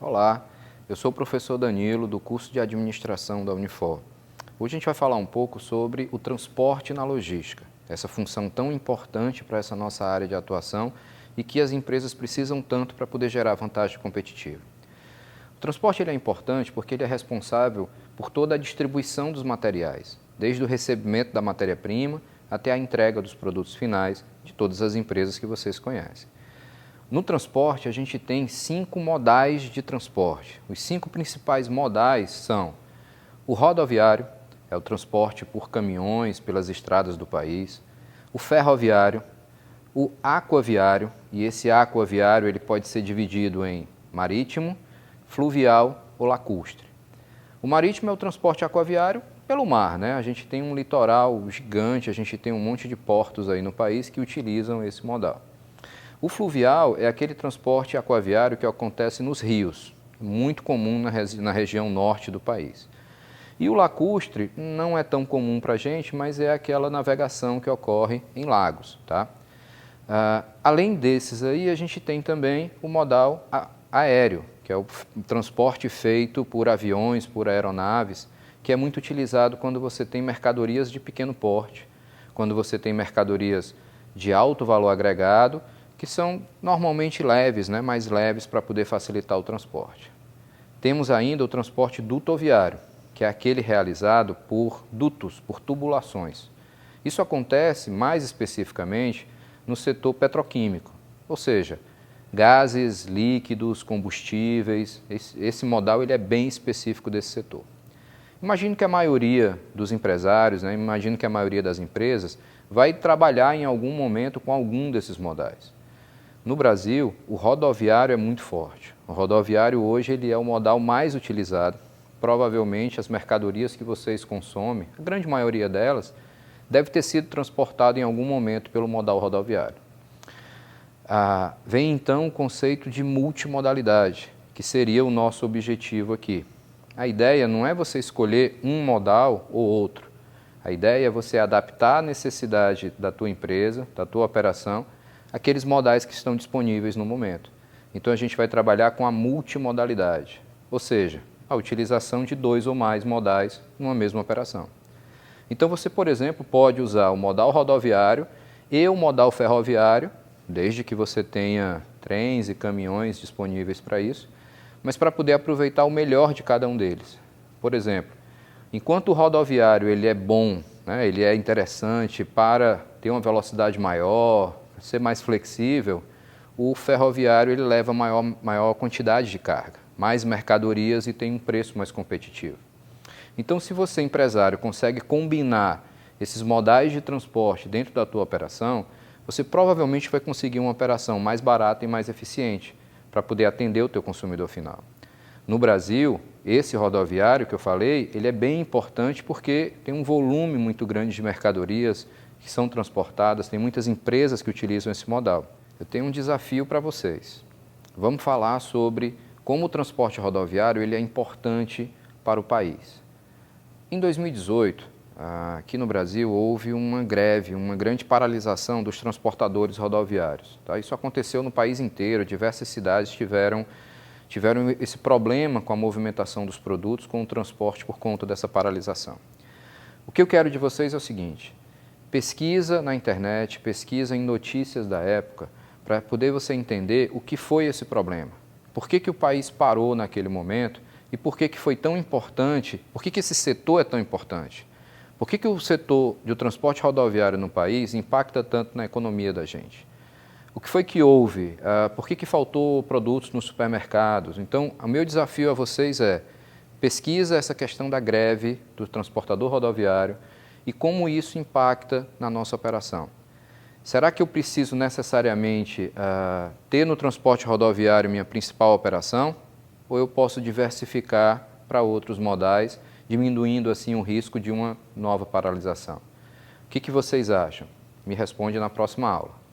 Olá, eu sou o professor Danilo, do curso de Administração da Unifor. Hoje a gente vai falar um pouco sobre o transporte na logística, essa função tão importante para essa nossa área de atuação e que as empresas precisam tanto para poder gerar vantagem competitiva. O transporte ele é importante porque ele é responsável por toda a distribuição dos materiais, desde o recebimento da matéria-prima até a entrega dos produtos finais de todas as empresas que vocês conhecem. No transporte, a gente tem 5 modais de transporte. Os 5 principais modais são o rodoviário, é o transporte por caminhões pelas estradas do país, o ferroviário, o aquaviário, e esse aquaviário ele pode ser dividido em marítimo, fluvial ou lacustre. O marítimo é o transporte aquaviário pelo mar, né? A gente tem um litoral gigante, a gente tem um monte de portos aí no país que utilizam esse modal. O fluvial é aquele transporte aquaviário que acontece nos rios, muito comum na região norte do país. E o lacustre não é tão comum para a gente, mas é aquela navegação que ocorre em lagos. Tá? Além desses aí, a gente tem também o modal aéreo, que é o transporte feito por aviões, por aeronaves, que é muito utilizado quando você tem mercadorias de pequeno porte, quando você tem mercadorias de alto valor agregado, que são normalmente leves, né, mais leves para poder facilitar o transporte. Temos ainda o transporte dutoviário, que é aquele realizado por dutos, por tubulações. Isso acontece mais especificamente no setor petroquímico, ou seja, gases, líquidos, combustíveis. Esse modal ele é bem específico desse setor. Imagino que a maioria dos empresários, né, imagino que a maioria das empresas vai trabalhar em algum momento com algum desses modais. No Brasil, o rodoviário é muito forte. O rodoviário hoje ele é o modal mais utilizado. Provavelmente as mercadorias que vocês consomem, a grande maioria delas, deve ter sido transportada em algum momento pelo modal rodoviário. Vem então o conceito de multimodalidade, que seria o nosso objetivo aqui. A ideia não é você escolher um modal ou outro. A ideia é você adaptar a necessidade da tua empresa, da tua operação, aqueles modais que estão disponíveis no momento. Então a gente vai trabalhar com a multimodalidade, ou seja, a utilização de 2 ou mais modais numa mesma operação. Então você, por exemplo, pode usar o modal rodoviário e o modal ferroviário, desde que você tenha trens e caminhões disponíveis para isso, mas para poder aproveitar o melhor de cada um deles. Por exemplo, enquanto o rodoviário ele é bom, né, ele é interessante para ter uma velocidade maior, ser mais flexível, o ferroviário ele leva maior quantidade de carga, mais mercadorias e tem um preço mais competitivo. Então, se você, empresário, consegue combinar esses modais de transporte dentro da tua operação, você provavelmente vai conseguir uma operação mais barata e mais eficiente para poder atender o teu consumidor final. No Brasil, esse rodoviário que eu falei, ele é bem importante porque tem um volume muito grande de mercadorias que são transportadas, tem muitas empresas que utilizam esse modal. Eu tenho um desafio para vocês. Vamos falar sobre como o transporte rodoviário ele é importante para o país. Em 2018, aqui no Brasil, houve uma greve, uma grande paralisação dos transportadores rodoviários. Tá? Isso aconteceu no país inteiro, diversas cidades tiveram esse problema com a movimentação dos produtos, com o transporte por conta dessa paralisação. O que eu quero de vocês é o seguinte: pesquisa na internet, pesquisa em notícias da época, para poder você entender o que foi esse problema. Por que o país parou naquele momento e por que foi tão importante, por que esse setor é tão importante? Por que o setor do transporte rodoviário no país impacta tanto na economia da gente? O que foi que houve? Por que faltou produtos nos supermercados? Então, o meu desafio a vocês é pesquisa essa questão da greve do transportador rodoviário e como isso impacta na nossa operação. Será que eu preciso necessariamente ter no transporte rodoviário minha principal operação? Ou eu posso diversificar para outros modais, diminuindo assim o risco de uma nova paralisação? O que vocês acham? Me responde na próxima aula.